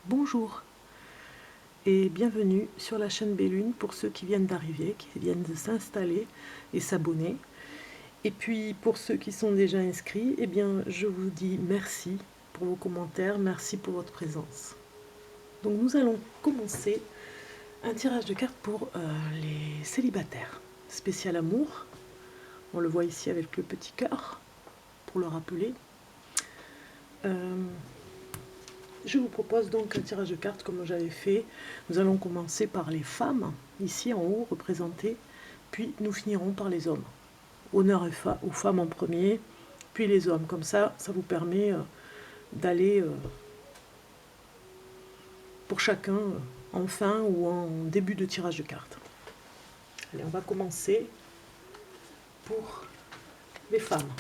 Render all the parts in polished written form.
Bonjour et bienvenue sur la chaîne Bellune pour ceux qui viennent d'arriver, qui viennent de s'installer et s'abonner. Et puis pour ceux qui sont déjà inscrits, eh bien je vous dis merci pour vos commentaires, merci pour votre présence. Donc nous allons commencer un tirage de cartes pour les célibataires. Spécial amour, on le voit ici avec le petit cœur, pour le rappeler. Je vous propose donc un tirage de cartes comme j'avais fait. Nous allons commencer par les femmes, ici en haut, représentées, puis nous finirons par les hommes. Honneur aux femmes en premier, puis les hommes. Comme ça, ça vous permet d'aller pour chacun en fin ou en début de tirage de cartes. Allez, on va commencer pour les femmes.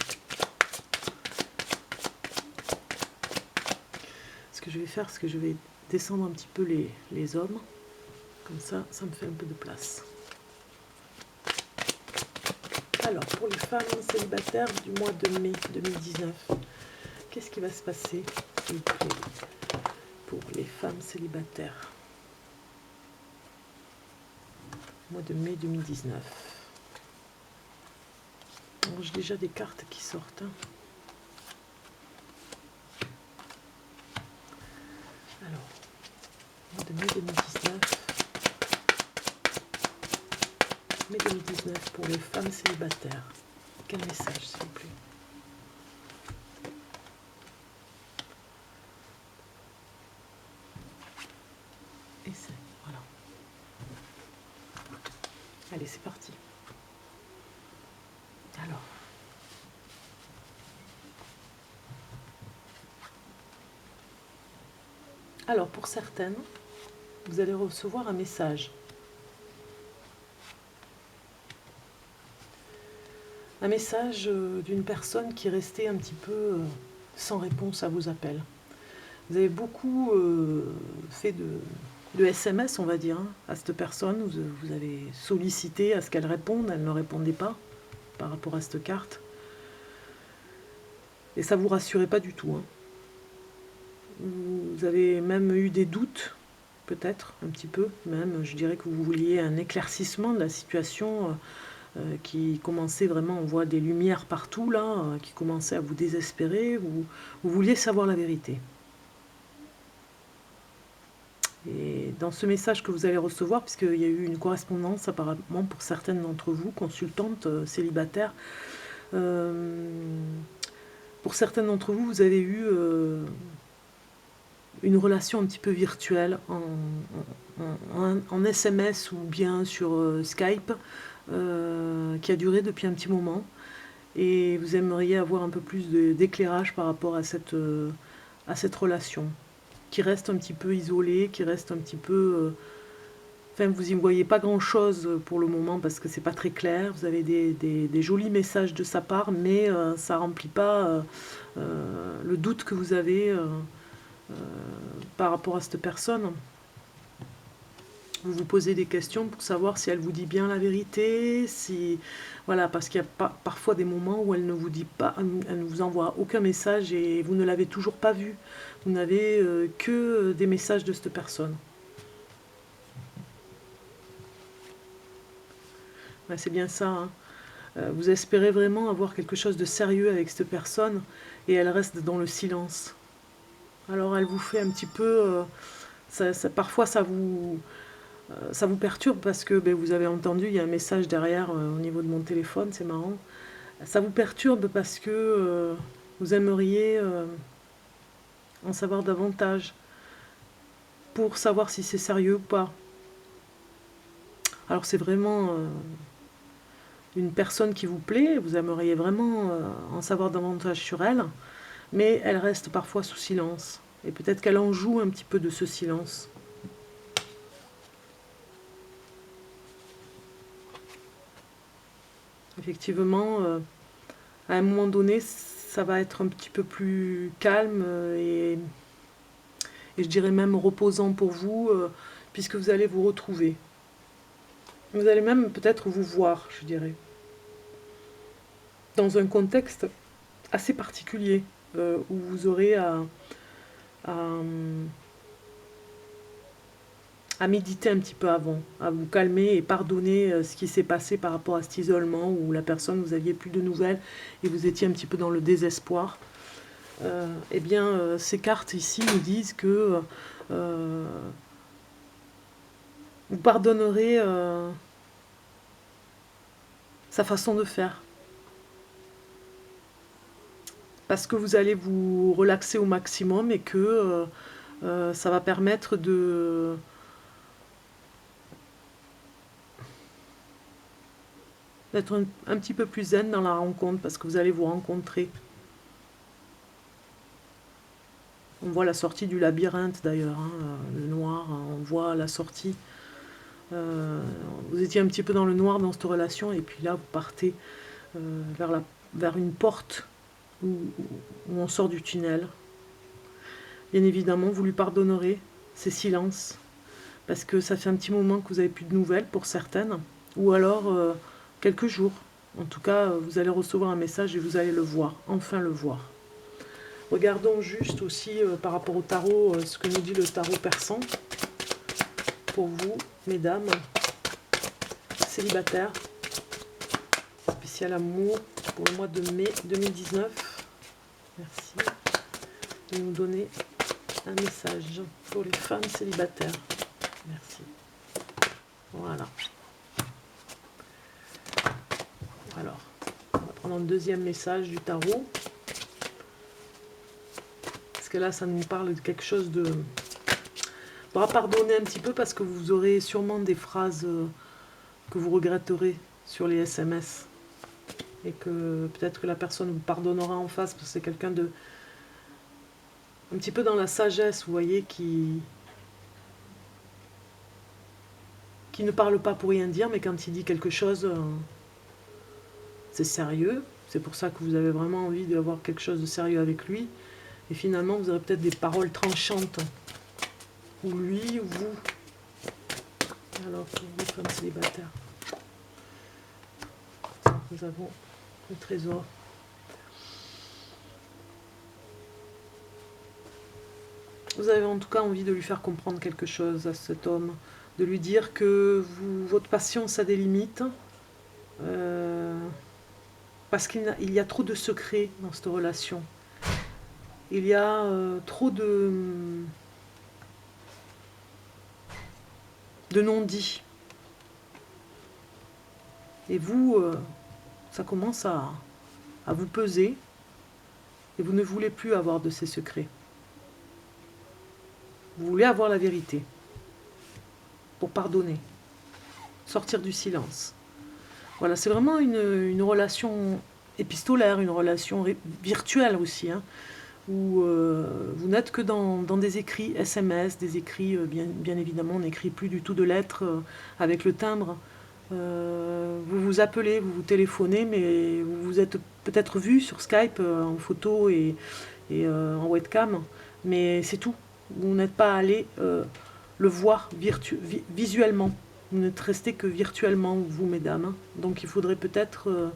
Ce que je vais faire, c'est que je vais descendre un petit peu les hommes. Comme ça, ça me fait un peu de place. Alors, pour les femmes célibataires du mois de mai 2019, qu'est-ce qui va se passer, s'il vous plaît, pour les femmes célibataires? Mois de mai 2019. J'ai déjà des cartes qui sortent. Alors, mois de mai 2019. Mai 2019 pour les femmes célibataires. Quel message, s'il vous plaît? Et c'est... Voilà. Allez, c'est parti. Alors, pour certaines, vous allez recevoir un message. Un message d'une personne qui est restée un petit peu sans réponse à vos appels. Vous avez beaucoup fait de SMS, on va dire, hein, à cette personne. Vous avez sollicité à ce qu'elle réponde, elle ne répondait pas par rapport à cette carte. Et ça ne vous rassurait pas du tout. Hein. Vous avez même eu des doutes, peut-être, un petit peu. Même, je dirais que vous vouliez un éclaircissement de la situation qui commençait vraiment, on voit des lumières partout, là, qui commençaient à vous désespérer. Vous vouliez savoir la vérité. Et dans ce message que vous allez recevoir, puisqu'il y a eu une correspondance apparemment pour certaines d'entre vous, consultantes, célibataires, pour certaines d'entre vous, vous avez eu une relation un petit peu virtuelle en SMS ou bien sur Skype, qui a duré depuis un petit moment. Et vous aimeriez avoir un peu plus d'éclairage par rapport à cette relation, qui reste un petit peu isolée, qui reste un petit peu... Enfin, vous n'y voyez pas grand-chose pour le moment parce que c'est pas très clair. Vous avez des jolis messages de sa part, mais ça remplit pas le doute que vous avez par rapport à cette personne. Vous vous posez des questions pour savoir si elle vous dit bien la vérité, si voilà, parce qu'il y a parfois des moments où elle ne vous dit pas, elle ne vous envoie aucun message et vous ne l'avez toujours pas vu. Vous n'avez que des messages de cette personne. Ouais, c'est bien ça. Hein. Vous espérez vraiment avoir quelque chose de sérieux avec cette personne et elle reste dans le silence. Alors elle vous fait un petit peu... parfois ça vous perturbe parce que vous avez entendu, il y a un message derrière au niveau de mon téléphone, c'est marrant. Ça vous perturbe parce que vous aimeriez en savoir davantage pour savoir si c'est sérieux ou pas. Alors c'est vraiment une personne qui vous plaît, vous aimeriez vraiment en savoir davantage sur elle, mais elle reste parfois sous silence. Et peut-être qu'elle en joue un petit peu de ce silence. Effectivement, à un moment donné, ça va être un petit peu plus calme et je dirais même reposant pour vous, puisque vous allez vous retrouver. Vous allez même peut-être vous voir, je dirais, dans un contexte assez particulier, où vous aurez à à méditer un petit peu avant, à vous calmer et pardonner ce qui s'est passé par rapport à cet isolement où la personne, vous aviez plus de nouvelles et vous étiez un petit peu dans le désespoir. Eh bien, ces cartes ici nous disent que vous pardonnerez sa façon de faire. Parce que vous allez vous relaxer au maximum et que ça va permettre d'être un petit peu plus zen dans la rencontre parce que vous allez vous rencontrer. On voit la sortie du labyrinthe d'ailleurs, hein, le noir, on voit la sortie. Vous étiez un petit peu dans le noir dans cette relation et puis là vous partez vers une porte où on sort du tunnel. Bien évidemment, vous lui pardonnerez ces silences parce que ça fait un petit moment que vous n'avez plus de nouvelles pour certaines, ou alors quelques jours. En tout cas, vous allez recevoir un message et vous allez le voir, enfin le voir. Regardons juste aussi par rapport au tarot, ce que nous dit le tarot persan. Pour vous, mesdames, célibataires, spécial amour pour le mois de mai 2019. Merci de nous donner un message pour les femmes célibataires. Merci. Voilà. Alors, on va prendre un deuxième message du tarot. Parce que là, ça nous parle de quelque chose de... On va pardonner un petit peu parce que vous aurez sûrement des phrases que vous regretterez sur les SMS. Et que peut-être que la personne vous pardonnera en face parce que c'est quelqu'un de... un petit peu dans la sagesse, vous voyez, qui ne parle pas pour rien dire, mais quand il dit quelque chose, c'est sérieux. C'est pour ça que vous avez vraiment envie d'avoir quelque chose de sérieux avec lui. Et finalement, vous aurez peut-être des paroles tranchantes. Ou lui, ou vous. Alors, pour vous, femmes célibataires. Nous avons le trésor. Vous avez en tout cas envie de lui faire comprendre quelque chose à cet homme. De lui dire que votre patience a des limites. Parce qu'il y a trop de secrets dans cette relation. Il y a trop de non-dits. Et vous, ça commence à vous peser. Et vous ne voulez plus avoir de ces secrets. Vous voulez avoir la vérité. Pour pardonner. Sortir du silence. Voilà, c'est vraiment une relation épistolaire, une relation virtuelle aussi, hein, où vous n'êtes que dans des écrits SMS, des écrits, bien évidemment, on n'écrit plus du tout de lettres avec le timbre. Vous vous appelez, vous vous téléphonez, mais vous vous êtes peut-être vu sur Skype en photo et en webcam, mais c'est tout. Vous n'êtes pas allé le voir visuellement. Vous n'êtes resté que virtuellement, vous, mesdames. Donc il faudrait peut-être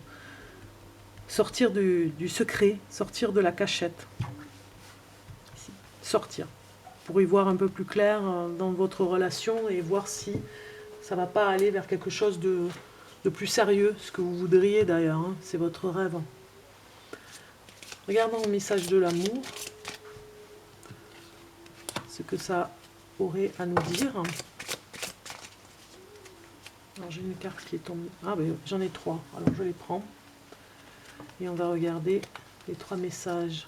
sortir du secret, sortir de la cachette. Sortir. Pour y voir un peu plus clair dans votre relation et voir si ça ne va pas aller vers quelque chose de plus sérieux, ce que vous voudriez d'ailleurs, hein, c'est votre rêve. Regardons le message de l'amour, ce que ça aurait à nous dire. Alors j'ai une carte qui est tombée. Ah ben j'en ai 3, alors je les prends. Et on va regarder les 3 messages.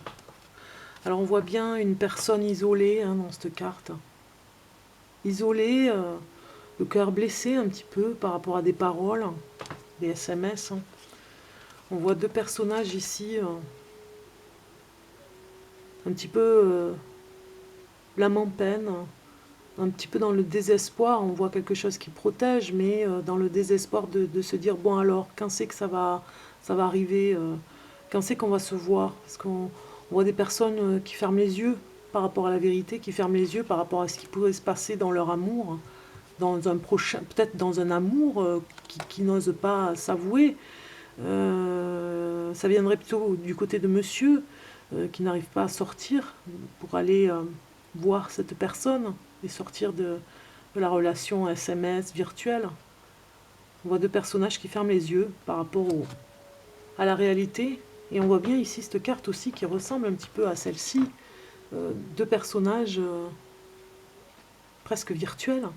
Alors on voit bien une personne isolée hein, dans cette carte. Isolée, le cœur blessé un petit peu par rapport à des paroles, des SMS. Hein. On voit 2 personnages ici, un petit peu l'âme en peine, un petit peu dans le désespoir. On voit quelque chose qui protège, mais dans le désespoir de se dire, bon alors, quand c'est que ça va arriver, quand c'est qu'on va se voir, parce qu'on voit des personnes qui ferment les yeux par rapport à la vérité, qui ferment les yeux par rapport à ce qui pourrait se passer dans leur amour, dans un prochain, peut-être dans un amour qui n'ose pas s'avouer. Ça viendrait plutôt du côté de monsieur qui n'arrive pas à sortir pour aller voir cette personne et sortir de de la relation SMS virtuelle. On voit deux personnages qui ferment les yeux par rapport à la réalité. Et on voit bien ici cette carte aussi qui ressemble un petit peu à celle-ci. Deux personnages presque virtuels.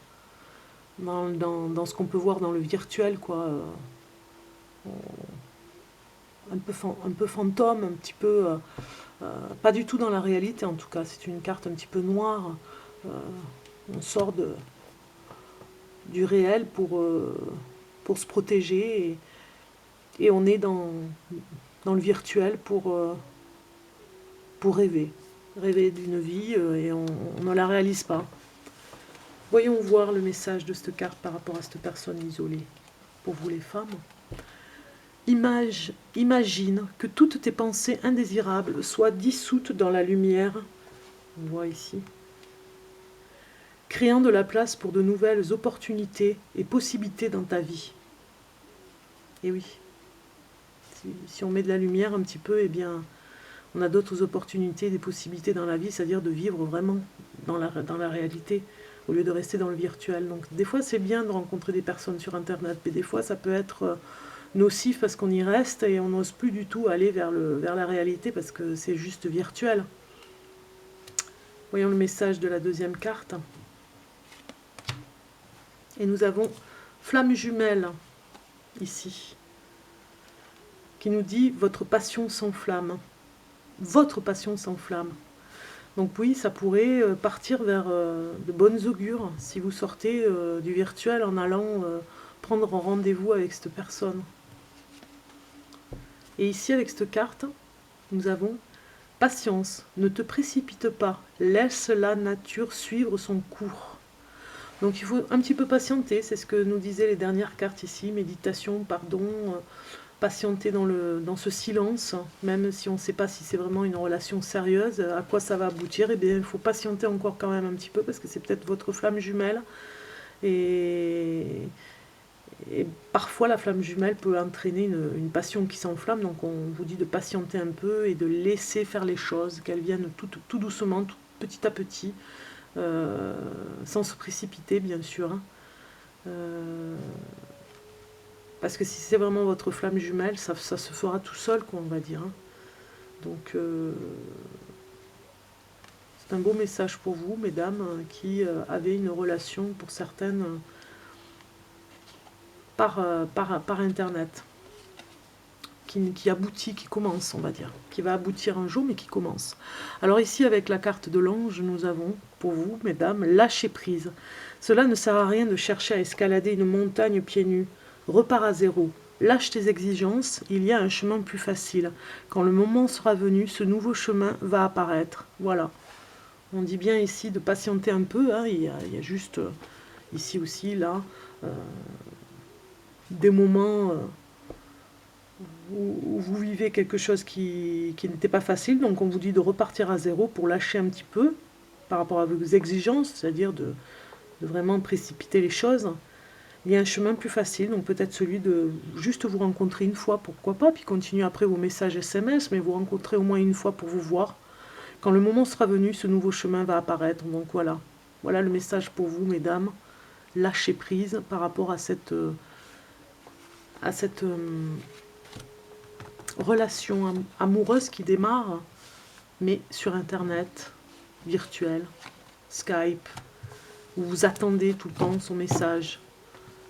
Dans ce qu'on peut voir dans le virtuel, quoi. Un peu fantôme, un petit peu... pas du tout dans la réalité en tout cas. C'est une carte un petit peu noire. On sort du réel pour se protéger et on est dans le virtuel pour rêver. Rêver d'une vie et on ne la réalise pas. Voyons voir le message de cette carte par rapport à cette personne isolée. Pour vous les femmes. Imagine que toutes tes pensées indésirables soient dissoutes dans la lumière. On voit ici. Créant de la place pour de nouvelles opportunités et possibilités dans ta vie. Et oui, si on met de la lumière un petit peu, eh bien, on a d'autres opportunités, des possibilités dans la vie, c'est-à-dire de vivre vraiment dans la réalité, au lieu de rester dans le virtuel. Donc des fois, c'est bien de rencontrer des personnes sur Internet, mais des fois, ça peut être nocif parce qu'on y reste et on n'ose plus du tout aller vers la réalité parce que c'est juste virtuel. Voyons le message de la deuxième carte. Et nous avons Flamme jumelle, ici, qui nous dit « Votre passion s'enflamme ». Votre passion s'enflamme. Donc oui, ça pourrait partir vers de bonnes augures si vous sortez du virtuel en allant prendre un rendez-vous avec cette personne. Et ici, avec cette carte, nous avons « Patience, ne te précipite pas, laisse la nature suivre son cours ». Donc il faut un petit peu patienter, c'est ce que nous disaient les dernières cartes ici, méditation, pardon, patienter dans ce silence, même si on ne sait pas si c'est vraiment une relation sérieuse, à quoi ça va aboutir, eh bien il faut patienter encore quand même un petit peu, parce que c'est peut-être votre flamme jumelle, et parfois la flamme jumelle peut entraîner une passion qui s'enflamme, donc on vous dit de patienter un peu et de laisser faire les choses, qu'elles viennent tout doucement, tout petit à petit, sans se précipiter bien sûr. Parce que si c'est vraiment votre flamme jumelle, ça se fera tout seul, quoi, on va dire. Donc c'est un beau message pour vous, mesdames, qui avez une relation, pour certaines, par Internet. Qui aboutit, qui commence, on va dire. Qui va aboutir un jour, mais qui commence. Alors ici, avec la carte de l'ange, nous avons, pour vous, mesdames, lâcher prise. Cela ne sert à rien de chercher à escalader une montagne pieds nus. Repars à zéro. Lâche tes exigences, il y a un chemin plus facile. Quand le moment sera venu, ce nouveau chemin va apparaître. Voilà. On dit bien ici de patienter un peu. Hein. Il y a juste, ici aussi, là, des moments... où vous vivez quelque chose qui n'était pas facile, donc on vous dit de repartir à zéro pour lâcher un petit peu par rapport à vos exigences, c'est-à-dire de vraiment précipiter les choses. Il y a un chemin plus facile, donc peut-être celui de juste vous rencontrer une fois, pourquoi pas, puis continuer après vos messages SMS, mais vous rencontrer au moins une fois pour vous voir. Quand le moment sera venu, ce nouveau chemin va apparaître, donc voilà. Voilà le message pour vous, mesdames. Lâchez prise par rapport à cette relation amoureuse qui démarre, mais sur Internet, virtuel, Skype, où vous attendez tout le temps son message.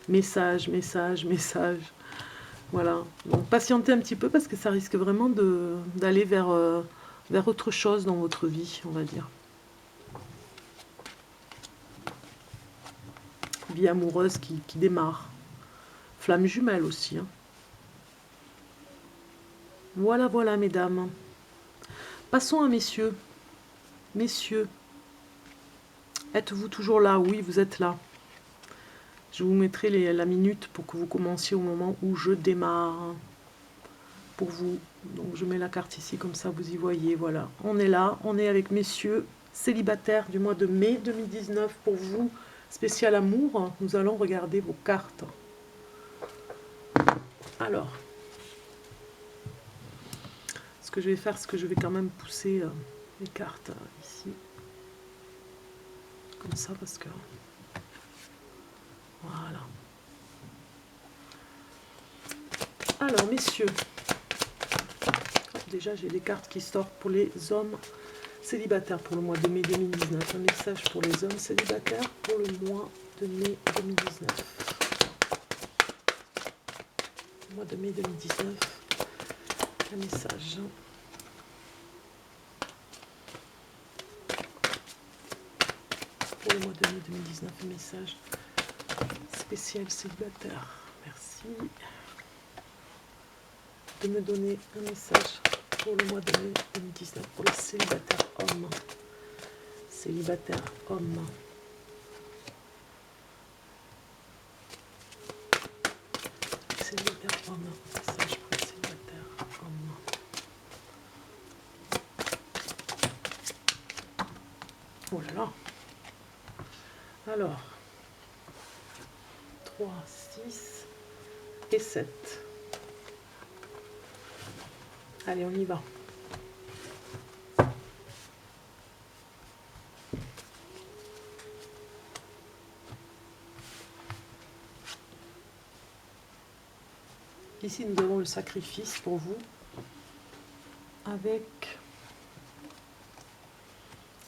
Message. Voilà. Donc patientez un petit peu parce que ça risque vraiment d'aller vers autre chose dans votre vie, on va dire. Vie amoureuse qui démarre. Flamme jumelle aussi, hein. Voilà, voilà, mesdames. Passons à messieurs. Messieurs, êtes-vous toujours là? Oui, vous êtes là. Je vous mettrai la minute pour que vous commenciez au moment où je démarre. Pour vous. Donc je mets la carte ici, comme ça vous y voyez. Voilà, on est là. On est avec messieurs célibataires du mois de mai 2019. Pour vous, spécial amour, nous allons regarder vos cartes. Alors... ce que je vais faire, c'est que je vais quand même pousser les cartes ici. Comme ça, parce que Voilà. Alors, messieurs, déjà j'ai des cartes qui sortent pour les hommes célibataires pour le mois de mai 2019. Un message pour les hommes célibataires pour le mois de mai 2019. Le mois de mai 2019, un message. Pour le mois de mai 2019, un message spécial célibataire. Merci de me donner un message pour le mois de mai 2019 pour les célibataires hommes. Célibataires hommes. Célibataire homme. Message pour les célibataires hommes. Oh là là. Alors, 3, 6 et 7. Allez, on y va. Ici, nous avons le sacrifice pour vous, avec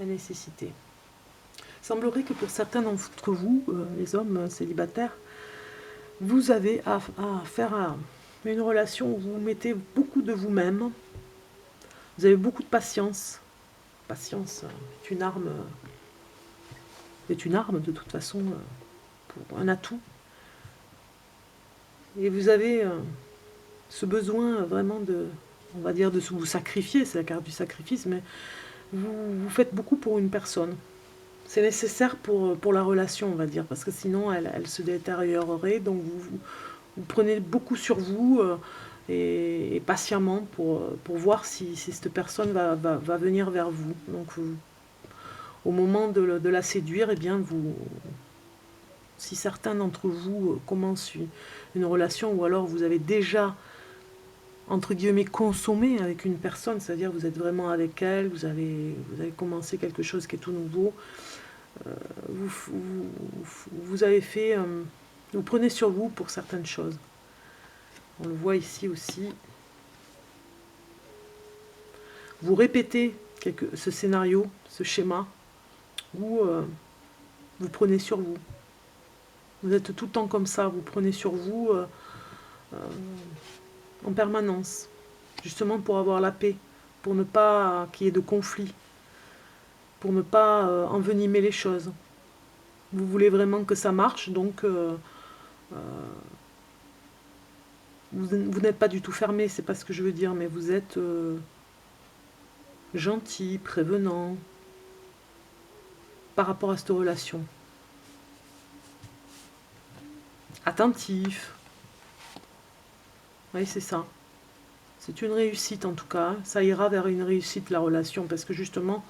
la nécessité. Il semblerait que pour certains d'entre vous, les hommes célibataires, vous avez à faire une relation où vous mettez beaucoup de vous-même. Vous avez beaucoup de patience. Patience est une arme de toute façon, pour un atout. Et vous avez ce besoin vraiment on va dire, de vous sacrifier, c'est la carte du sacrifice, mais vous faites beaucoup pour une personne. C'est nécessaire pour la relation, on va dire, parce que sinon elle se détériorerait. Donc vous prenez beaucoup sur vous et patiemment pour voir si cette personne va venir vers vous. Donc au moment de la séduire, eh bien si certains d'entre vous commencent une relation, ou alors vous avez déjà entre guillemets consommé avec une personne, c'est-à-dire vous êtes vraiment avec elle, vous avez commencé quelque chose qui est tout nouveau, vous avez fait, vous prenez sur vous pour certaines choses. On le voit ici aussi. Vous répétez ce scénario, ce schéma, où vous prenez sur vous. Vous êtes tout le temps comme ça, vous prenez sur vous en permanence, justement pour avoir la paix, pour ne pas qu'il y ait de conflit, pour ne pas envenimer les choses. Vous voulez vraiment que ça marche, donc vous n'êtes pas du tout fermé, c'est pas ce que je veux dire, mais vous êtes gentil, prévenant par rapport à cette relation. Attentif. Oui, c'est ça. C'est une réussite en tout cas. Ça ira vers une réussite, la relation, parce que justement,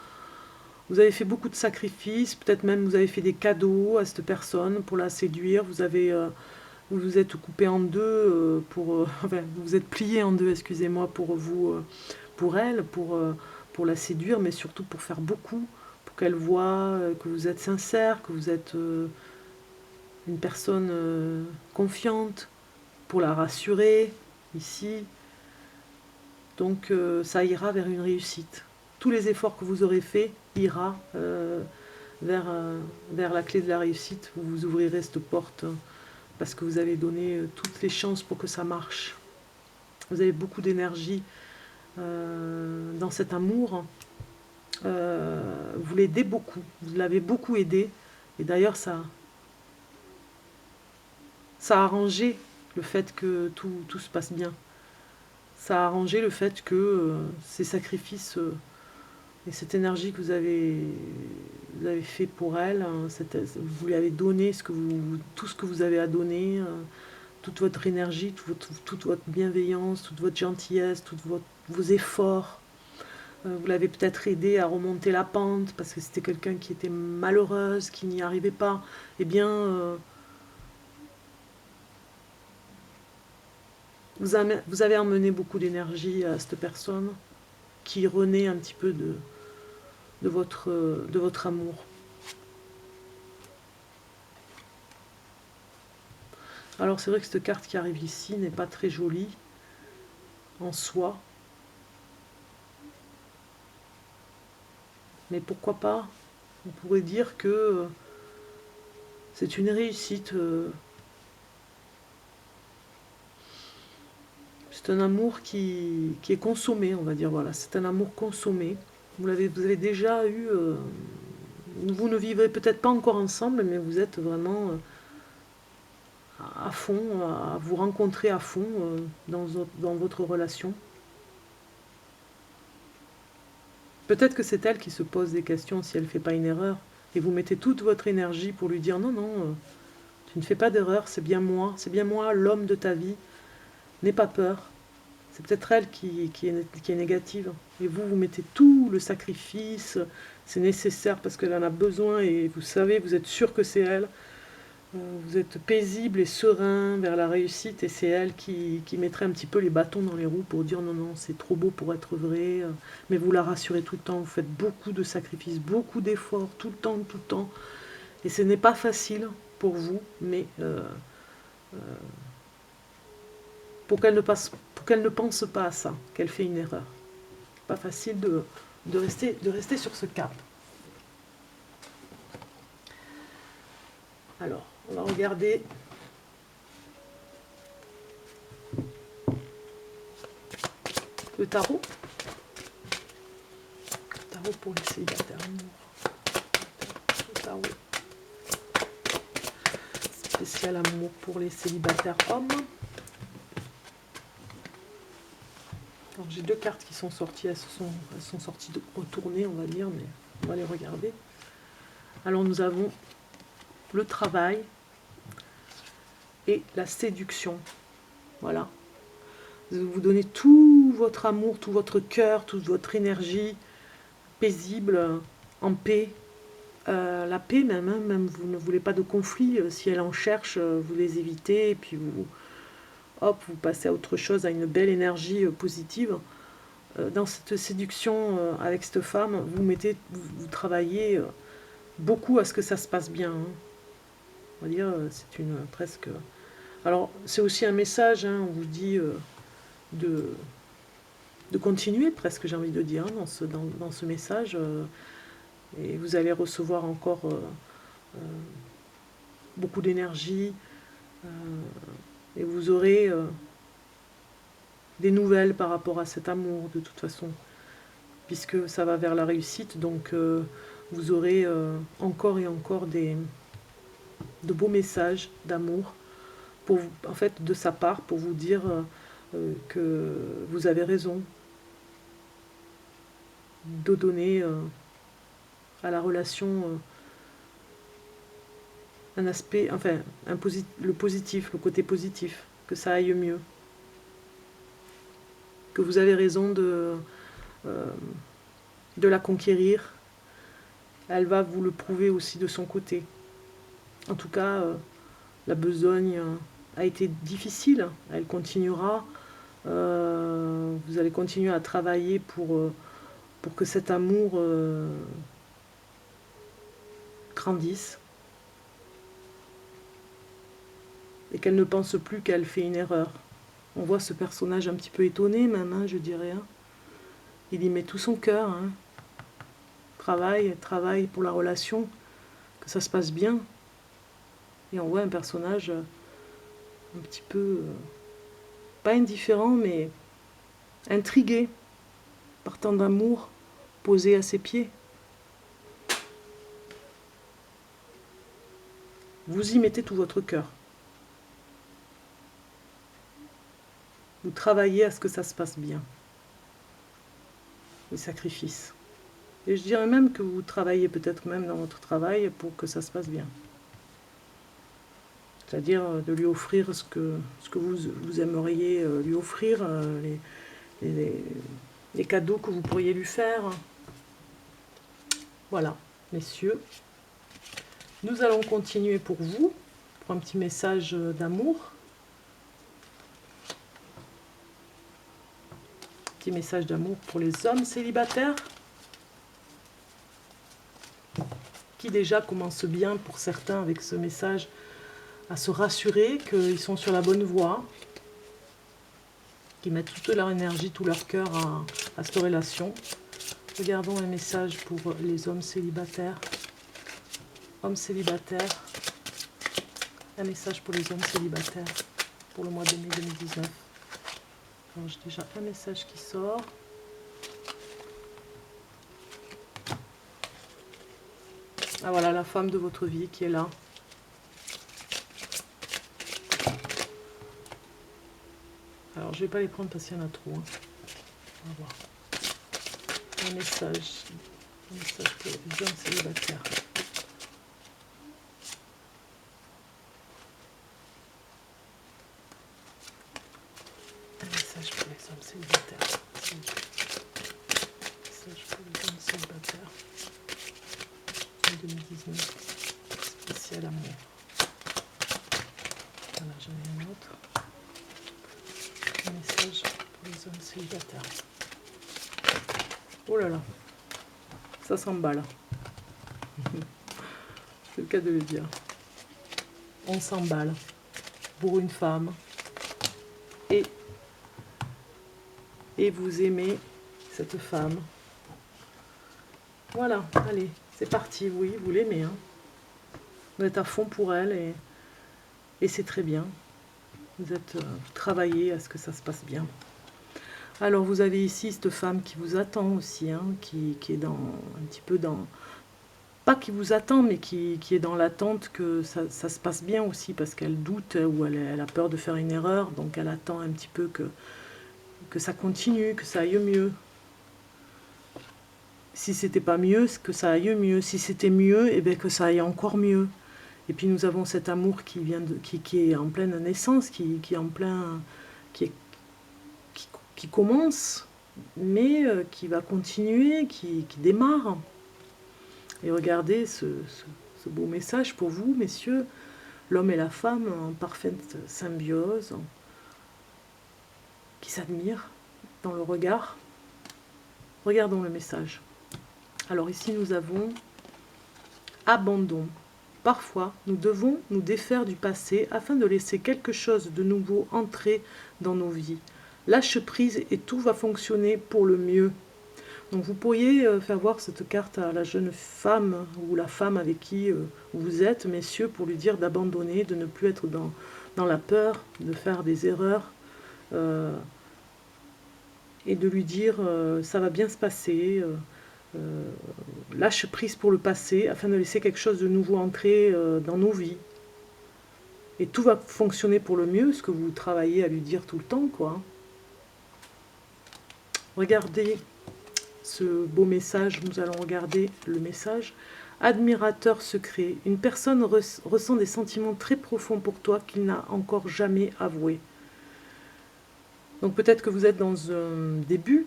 vous avez fait beaucoup de sacrifices, peut-être même vous avez fait des cadeaux à cette personne pour la séduire. Vous vous êtes coupé en deux, enfin, vous vous êtes plié en deux, excusez-moi, pour elle, pour la séduire, mais surtout pour faire beaucoup, pour qu'elle voie que vous êtes sincère, que vous êtes une personne confiante, pour la rassurer, ici. Donc ça ira vers une réussite. Tous les efforts que vous aurez faits ira vers la clé de la réussite. Vous vous ouvrirez cette porte parce que vous avez donné toutes les chances pour que ça marche. Vous avez beaucoup d'énergie dans cet amour. Vous l'aidez beaucoup. Vous l'avez beaucoup aidé. Et d'ailleurs, ça a arrangé le fait que tout se passe bien. Ça a arrangé le fait que ces sacrifices et cette énergie que vous avez fait pour elle, vous lui avez donné tout ce que vous avez à donner, toute votre énergie, toute votre bienveillance, toute votre gentillesse, vos efforts. Vous l'avez peut-être aidé à remonter la pente parce que c'était quelqu'un qui était malheureuse, qui n'y arrivait pas. Eh bien, vous avez emmené beaucoup d'énergie à cette personne qui renaît un petit peu de votre amour. Alors c'est vrai que cette carte qui arrive ici n'est pas très jolie en soi. Mais pourquoi pas? On pourrait dire que c'est une réussite. C'est un amour qui est consommé, on va dire. Voilà, c'est un amour consommé. Vous avez déjà eu. Vous ne vivrez peut-être pas encore ensemble, mais vous êtes vraiment à fond, à vous rencontrer à fond dans votre relation. Peut-être que c'est elle qui se pose des questions si elle ne fait pas une erreur. Et vous mettez toute votre énergie pour lui dire non, non, tu ne fais pas d'erreur, c'est bien moi, l'homme de ta vie. N'aie pas peur. C'est peut-être elle qui est négative. Et vous mettez tout le sacrifice, c'est nécessaire parce qu'elle en a besoin et vous savez, vous êtes sûr que c'est elle. Vous êtes paisible et serein vers la réussite et c'est elle qui mettrait un petit peu les bâtons dans les roues pour dire non, non, c'est trop beau pour être vrai. Mais vous la rassurez tout le temps, vous faites beaucoup de sacrifices, beaucoup d'efforts, tout le temps, tout le temps. Et ce n'est pas facile pour vous, mais pour qu'elle ne pense pas à ça, qu'elle fait une erreur. Pas facile de rester sur ce cap. Alors, on va regarder le tarot. Le tarot pour les célibataires amour. Le tarot spécial amour pour les célibataires hommes. J'ai deux cartes qui sont sorties, elles sont sorties de retournées, on va dire, mais on va les regarder. Alors nous avons le travail et la séduction. Voilà. Vous donnez tout votre amour, tout votre cœur, toute votre énergie, paisible, en paix. La paix même, hein, même vous ne voulez pas de conflit. Si elle en cherche, vous les évitez et puis vous passez à autre chose, à une belle énergie positive. Dans cette séduction avec cette femme, vous travaillez beaucoup à ce que ça se passe bien. Hein. On va dire, c'est une presque. Alors, c'est aussi un message. Hein, on vous dit de continuer, presque, j'ai envie de dire, hein, dans ce message. Et vous allez recevoir encore beaucoup d'énergie. Et vous aurez des nouvelles par rapport à cet amour, de toute façon, puisque ça va vers la réussite. Donc, vous aurez encore et encore de beaux messages d'amour, en fait, de sa part, pour vous dire que vous avez raison de donner à la relation un aspect, enfin, le positif, le côté positif, que ça aille mieux. Que vous avez raison de la conquérir. Elle va vous le prouver aussi de son côté. En tout cas, la besogne a été difficile. Elle continuera. Vous allez continuer à travailler pour que cet amour grandisse. Et qu'elle ne pense plus qu'elle fait une erreur. On voit ce personnage un petit peu étonné même, hein, je dirais. Hein. Il y met tout son cœur. Hein. Travail pour la relation, que ça se passe bien. Et on voit un personnage un petit peu, pas indifférent, mais intrigué, partant d'amour, posé à ses pieds. Vous y mettez tout votre cœur. Vous travaillez à ce que ça se passe bien. Les sacrifices. Et je dirais même que vous travaillez peut-être même dans votre travail pour que ça se passe bien. C'est-à-dire de lui offrir ce que vous aimeriez lui offrir, les cadeaux que vous pourriez lui faire. Voilà, messieurs. Nous allons continuer pour vous, pour un petit message d'amour. Petit message d'amour pour les hommes célibataires, qui déjà commence bien pour certains avec ce message à se rassurer qu'ils sont sur la bonne voie, qu'ils mettent toute leur énergie, tout leur cœur à cette relation. Regardons un message pour les hommes célibataires. Hommes célibataires. Un message pour les hommes célibataires pour le mois de mai 2019. Alors, j'ai déjà un message qui sort. Ah voilà, la femme de votre vie qui est là. Alors, je ne vais pas les prendre parce qu'il y en a trop. Hein. On va voir. Un message pour les hommes célibataires. Un message pour les hommes célibataires. Un message pour les hommes célibataires. En 2019. Spécial amour. Voilà, j'en ai un autre. Un message pour les hommes célibataires. Oh là là, ça s'emballe. C'est le cas de le dire. On s'emballe pour une femme. Et vous aimez cette femme. Voilà, allez, c'est parti. Oui, vous l'aimez. Hein. Vous êtes à fond pour elle et c'est très bien. Vous travaillez à ce que ça se passe bien. Alors vous avez ici cette femme qui vous attend aussi, hein, qui est un petit peu dans... Pas qui vous attend, mais qui est dans l'attente que ça se passe bien aussi, parce qu'elle doute ou elle a peur de faire une erreur, donc elle attend un petit peu que ça continue, que ça aille mieux. Si c'était pas mieux, que ça aille mieux. Si c'était mieux, eh bien que ça aille encore mieux. Et puis nous avons cet amour qui est en pleine naissance, qui est en plein... qui commence, mais qui va continuer, qui démarre. Et regardez ce beau message pour vous, messieurs, l'homme et la femme en parfaite symbiose, qui s'admirent dans le regard. Regardons le message. Alors ici nous avons abandon. Parfois, nous devons nous défaire du passé afin de laisser quelque chose de nouveau entrer dans nos vies. Lâche prise et tout va fonctionner pour le mieux. Donc vous pourriez faire voir cette carte à la jeune femme ou la femme avec qui vous êtes, messieurs, pour lui dire d'abandonner, de ne plus être dans la peur, de faire des erreurs et de lui dire ça va bien se passer, lâche prise pour le passé afin de laisser quelque chose de nouveau entrer dans nos vies. Et tout va fonctionner pour le mieux, ce que vous travaillez à lui dire tout le temps, quoi. Regardez ce beau message, nous allons regarder le message. Admirateur secret, une personne ressent des sentiments très profonds pour toi qu'il n'a encore jamais avoués. Donc peut-être que vous êtes dans un début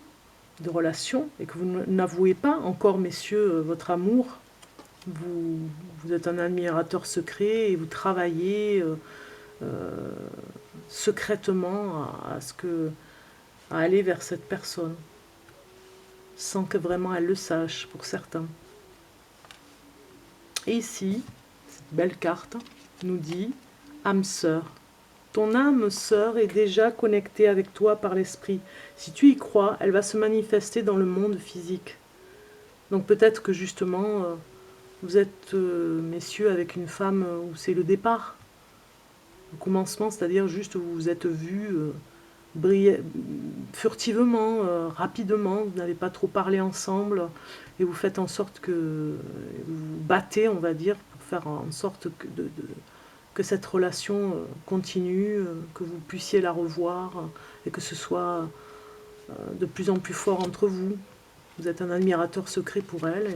de relation et que vous n'avouez pas encore, messieurs, votre amour. Vous êtes un admirateur secret et vous travaillez secrètement à aller vers cette personne, sans que vraiment elle le sache, pour certains. Et ici, cette belle carte nous dit « âme sœur ». Ton âme sœur est déjà connectée avec toi par l'esprit. Si tu y crois, elle va se manifester dans le monde physique. Donc peut-être que justement, vous êtes, messieurs, avec une femme où c'est le départ. Le commencement, c'est-à-dire juste où vous vous êtes vus furtivement, rapidement, vous n'avez pas trop parlé ensemble, et vous faites en sorte que vous vous battez, on va dire, pour faire en sorte que cette relation continue, que vous puissiez la revoir, et que ce soit de plus en plus fort entre vous. Vous êtes un admirateur secret pour elle,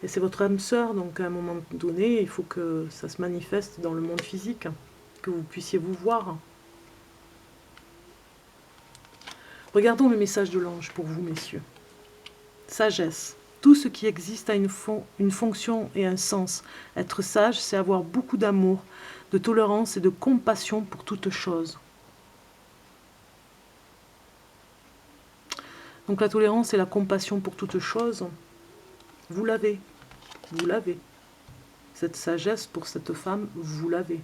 et c'est votre âme sœur, donc à un moment donné, il faut que ça se manifeste dans le monde physique, que vous puissiez vous voir. Regardons le message de l'ange pour vous, messieurs. Sagesse. Tout ce qui existe a une fonction et un sens. Être sage, c'est avoir beaucoup d'amour, de tolérance et de compassion pour toute chose. Donc la tolérance et la compassion pour toute chose, vous l'avez. Vous l'avez. Cette sagesse pour cette femme, vous l'avez.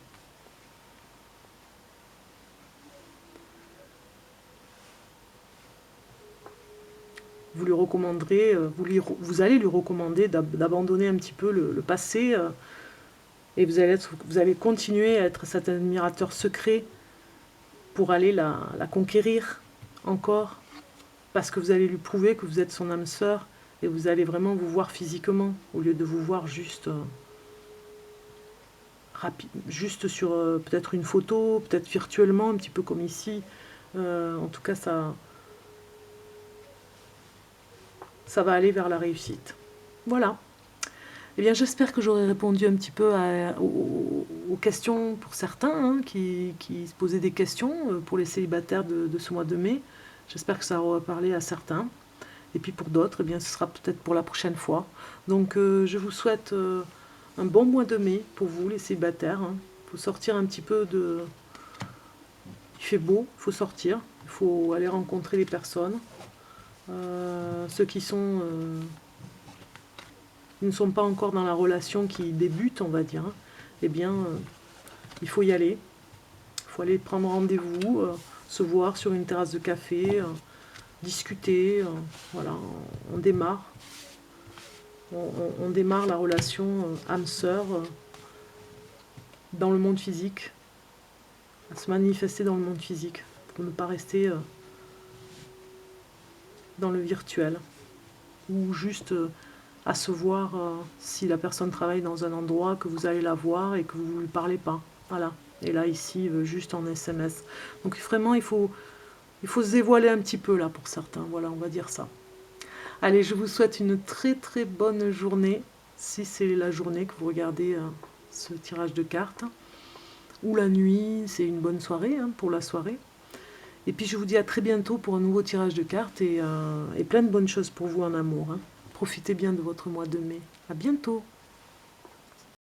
vous lui recommanderez, vous allez lui recommander d'abandonner un petit peu le passé, et vous allez continuer à être cet admirateur secret pour aller la conquérir encore, parce que vous allez lui prouver que vous êtes son âme sœur, et vous allez vraiment vous voir physiquement, au lieu de vous voir juste, juste sur peut-être une photo, peut-être virtuellement, un petit peu comme ici. En tout cas, ça va aller vers la réussite. Voilà. Eh bien, j'espère que j'aurai répondu un petit peu aux questions pour certains, hein, qui se posaient des questions pour les célibataires de ce mois de mai. J'espère que ça aura parlé à certains. Et puis pour d'autres, eh bien, ce sera peut-être pour la prochaine fois. Donc je vous souhaite un bon mois de mai pour vous, les célibataires. Hein. Il faut sortir un petit peu de... Il fait beau, il faut sortir. Il faut aller rencontrer les personnes. Ceux qui ne sont pas encore dans la relation qui débute, on va dire, hein, eh bien, il faut y aller. Il faut aller prendre rendez-vous, se voir sur une terrasse de café, discuter. Voilà, on démarre. On démarre la relation âme-sœur dans le monde physique, à se manifester dans le monde physique, pour ne pas rester dans le virtuel, ou juste à se voir si la personne travaille dans un endroit que vous allez la voir et que vous ne lui parlez pas. Voilà. Et là, ici, juste en SMS. Donc vraiment, il faut se dévoiler un petit peu là pour certains. Voilà, on va dire ça. Allez, je vous souhaite une très très bonne journée, si c'est la journée que vous regardez ce tirage de cartes. Ou la nuit, c'est une bonne soirée hein, pour la soirée. Et puis je vous dis à très bientôt pour un nouveau tirage de cartes et plein de bonnes choses pour vous en amour. Hein. Profitez bien de votre mois de mai. À bientôt.